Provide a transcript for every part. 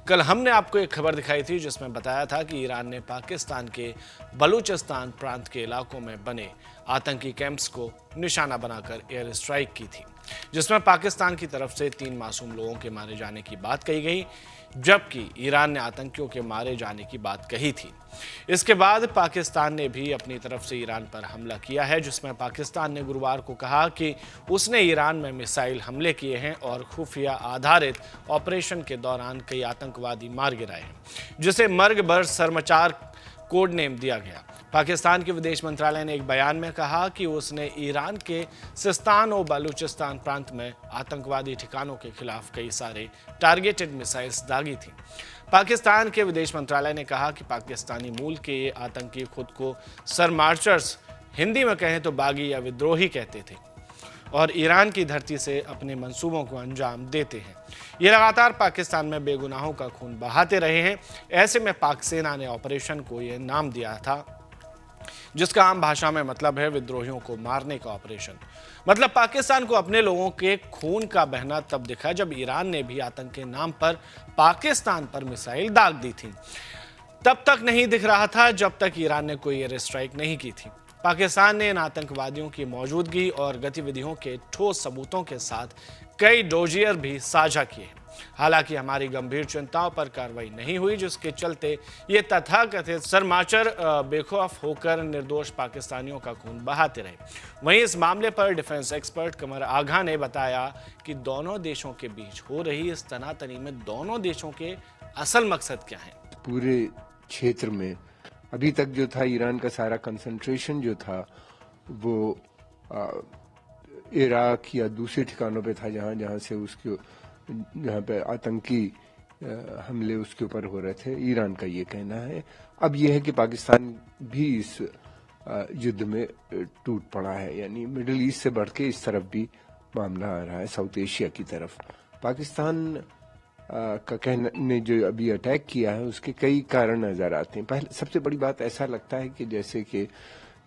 कल हमने आपको एक खबर दिखाई थी जिसमें बताया था कि ईरान ने पाकिस्तान के बलूचिस्तान प्रांत के इलाकों में बने आतंकी कैंप्स को निशाना बनाकर एयर स्ट्राइक की थी, जिसमें पाकिस्तान की तरफ से 3 मासूम लोगों के मारे जाने की बात कही गई, जबकि ईरान ने आतंकियों के मारे जाने की बात कही थी। इसके बाद पाकिस्तान ने भी अपनी तरफ से ईरान पर हमला किया है, जिसमें पाकिस्तान ने गुरुवार को कहा कि उसने ईरान में मिसाइल हमले किए हैं और खुफिया आधारित ऑपरेशन के दौरान कई आतंकवादी मार गिराए हैं, जिसे मर्ग बर सरमचार कोड नेम दिया गया। पाकिस्तान के विदेश मंत्रालय ने एक बयान में कहा कि उसने ईरान के सिस्तान और बलूचिस्तान प्रांत में आतंकवादी ठिकानों के खिलाफ कई सारे टारगेटेड मिसाइल्स दागी थी। पाकिस्तान के विदेश मंत्रालय ने कहा कि पाकिस्तानी मूल के ये आतंकी खुद को सरमार्चर्स, हिंदी में कहें तो बागी या विद्रोही कहते थे, और ईरान की धरती से अपने मंसूबों को अंजाम देते हैं। ये लगातार पाकिस्तान में बेगुनाहों का खून बहाते रहे हैं। ऐसे में पाक सेना ने ऑपरेशन को यह नाम दिया था, जिसका आम भाषा में मतलब है विद्रोहियों को मारने का ऑपरेशन। मतलब पाकिस्तान को अपने लोगों के खून का बहना तब दिखा जब ईरान ने भी आतंक के नाम पर पाकिस्तान पर मिसाइल दाग दी थी। तब तक नहीं दिख रहा था जब तक ईरान ने कोई एयर स्ट्राइक नहीं की थी। पाकिस्तान ने इन आतंकवादियों की मौजूदगी और गतिविधियों के ठोस सबूतों के साथ कई डोजियर भी साझा किए। हालांकि हमारी गंभीर चिंताओं पर कार्रवाई नहीं हुई, जिसके चलते ये तथाकथित सरमाचर बेखौफ होकर निर्दोष पाकिस्तानियों का खून बहाते रहे। वहीं इस मामले पर डिफेंस एक्सपर्ट कमर आघा ने बताया कि दोनों देशों के बीच हो रही इस तनातनी में दोनों देशों के असल मकसद क्या हैं। पूरे क्षेत्र में अभी तक जो था ईरान का सारा कंसंट्रेशन जो था वो इराक या दूसरे ठिकानों पे था, जहाँ पे आतंकी हमले उसके ऊपर हो रहे थे। ईरान का ये कहना है। अब यह है कि पाकिस्तान भी इस युद्ध में टूट पड़ा है, यानी मिडिल ईस्ट से बढ़ के इस तरफ भी मामला आ रहा है, साउथ एशिया की तरफ। पाकिस्तान का कहना ने जो अभी अटैक किया है उसके कई कारण नजर आते हैं। पहले सबसे बड़ी बात ऐसा लगता है कि जैसे कि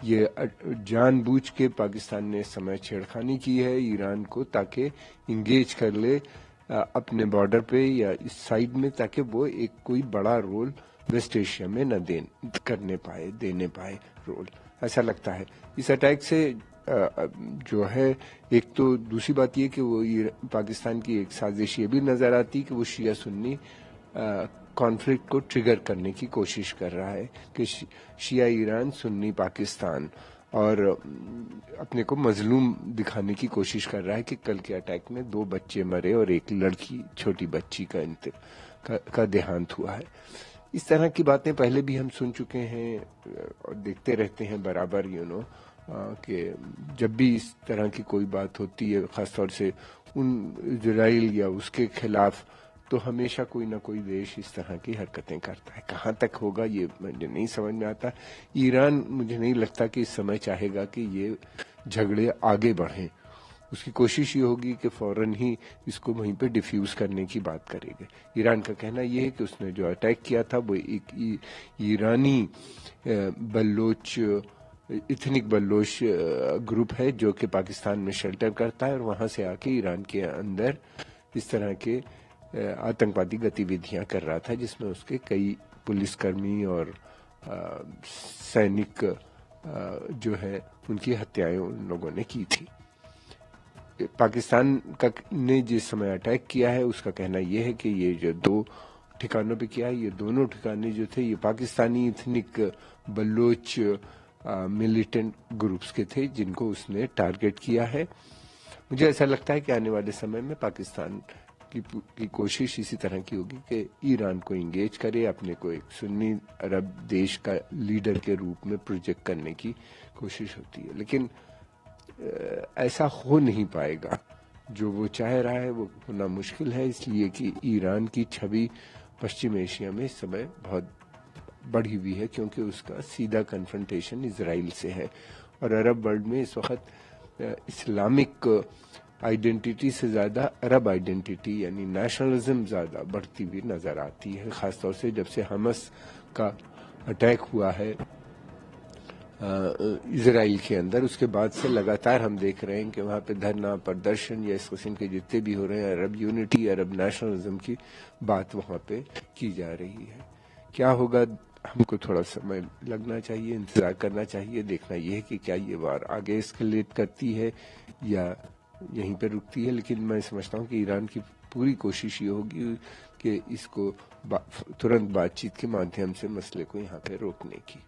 ये जानबूझ के पाकिस्तान ने समय छेड़खानी की है ईरान को, ताकि इंगेज कर ले अपने बॉर्डर पे या इस साइड में, ताकि वो एक कोई बड़ा रोल वेस्ट एशिया में न देने पाए रोल, ऐसा लगता है। इस अटैक से जो है, एक तो दूसरी बात ये कि वो पाकिस्तान की एक साजिश ये भी नजर आती कि वो शिया सुन्नी कॉन्फ्लिक्ट को ट्रिगर करने की कोशिश कर रहा है कि शिया ईरान, सुन्नी पाकिस्तान, और अपने को मजलूम दिखाने की कोशिश कर रहा है कि कल के अटैक में 2 बच्चे मरे और एक लड़की, छोटी बच्ची का देहांत हुआ है। इस तरह की बातें पहले भी हम सुन चुके हैं और देखते रहते हैं बराबर, कि जब भी इस तरह की कोई बात होती है, खासतौर से इजराइल या उसके खिलाफ, तो हमेशा कोई ना कोई देश इस तरह की हरकतें करता है। कहाँ तक होगा ये मुझे नहीं समझ में आता। ईरान, मुझे नहीं लगता कि इस समय चाहेगा कि ये झगड़े आगे बढ़ें। उसकी कोशिश ये होगी कि फौरन ही इसको वहीं पे डिफ्यूज करने की बात करेगा। ईरान का कहना यह है कि उसने जो अटैक किया था वो एक ईरानी इथनिक बलोच ग्रुप है जो कि पाकिस्तान में शेल्टर करता है, और वहां से आके ईरान के अंदर इस तरह के आतंकवादी गतिविधियां कर रहा था, जिसमें उसके कई पुलिसकर्मी और सैनिक जो है उनकी हत्याएं उन लोगों ने की थी। पाकिस्तान ने जिस समय अटैक किया है उसका कहना यह है कि ये जो 2 ठिकानों पे किया है, ये दोनों ठिकाने जो थे ये Pakistani ethnic Baloch militant groups के थे, जिनको उसने टारगेट किया है। मुझे ऐसा लगता है कि आने वाले समय में पाकिस्तान की कोशिश इसी तरह की होगी कि ईरान को इंगेज करे, अपने को एक सुन्नी अरब देश का लीडर के रूप में प्रोजेक्ट करने की कोशिश होती है। लेकिन ऐसा हो नहीं पाएगा। जो वो चाह रहा है वो होना मुश्किल है, इसलिए कि ईरान की छवि पश्चिम एशिया में इस समय बहुत बढ़ी हुई है, क्योंकि उसका सीधा कन्फ्रंटेशन इजराइल से है। और अरब वर्ल्ड में इस वक्त इस्लामिक आइडेंटिटी से ज़्यादा अरब आइडेंटिटी यानी नेशनलिज्म ज़्यादा बढ़ती हुई नज़र आती है, ख़ासतौर से जब से हमस का अटैक हुआ है इजराइल के अंदर। उसके बाद से लगातार हम देख रहे हैं कि वहाँ पे धरना प्रदर्शन या इस किस्म के जितने भी हो रहे हैं, अरब यूनिटी, अरब नेशनलिज्म की बात वहाँ पे की जा रही है। क्या होगा, हमको थोड़ा समय लगना चाहिए, इंतजार करना चाहिए। देखना ये है कि क्या ये वार आगे एस्केलेट करती है या यहीं पे रुकती है। लेकिन मैं समझता हूँ कि ईरान की पूरी कोशिश ये होगी कि इसको तुरंत बातचीत के माध्यम से मसले को यहाँ पे रोकने की।